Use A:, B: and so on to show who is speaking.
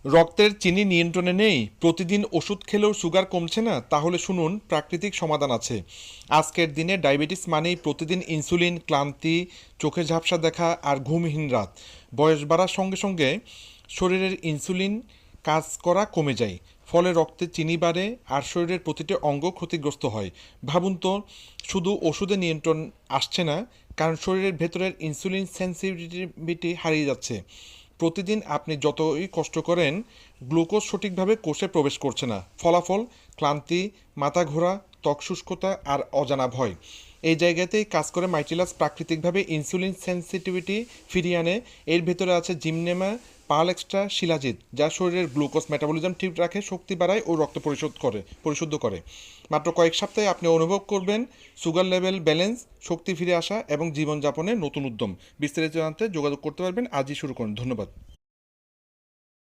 A: রক্তের চিনি নিয়ন্ত্রণে নেই, প্রতিদিন ওষুধ খেলেও সুগার কমছে না? তাহলে শুনুন, প্রাকৃতিক সমাধান আছে। আজকের দিনে ডায়াবেটিস মানেই প্রতিদিন ইনসুলিন, ক্লান্তি, চোখে ঝাপসা দেখা আর ঘুমহীন রাত। বয়স বাড়ার সঙ্গে সঙ্গে শরীরের ইনসুলিন কাজ করা কমে যায়, ফলে রক্তে চিনি বাড়ে আর শরীরের প্রতিটি অঙ্গ ক্ষতিগ্রস্ত হয়। ভাবুন তো, শুধু ওষুধে নিয়ন্ত্রণ আসছে না, কারণ শরীরের ভেতরের ইনসুলিন সেন্সিটিভিটি হারিয়ে যাচ্ছে। প্রতিদিন আপনি যতই কষ্ট করেন, গ্লুকোজ সঠিকভাবে কোষে প্রবেশ করছে না। ফলাফল: ক্লান্তি, মাথা ঘোরা, ত্বক শুষ্কতা আর অজানা ভয়। এই জায়গাতেই কাজ করে মাইটিলাস, প্রাকৃতিকভাবে ইনসুলিন সেন্সিটিভিটি ফিরিয়ে আনে। এর ভেতরে আছে জিমনেমা পার্ল এক্সট্রা শিলাজিৎ, যা শরীরের গ্লুকোজ মেটাবলিজম ঠিক রাখে, শক্তি বাড়ায় ও রক্ত পরিশুদ্ধ করে। মাত্র কয়েক সপ্তাহে আপনি অনুভব করবেন সুগার লেভেল ব্যালেন্স, শক্তি ফিরে আসা এবং জীবনযাপনের নতুন উদ্যম। বিস্তারিত জানতে যোগাযোগ করতে পারবেন। আজই শুরু করুন। ধন্যবাদ।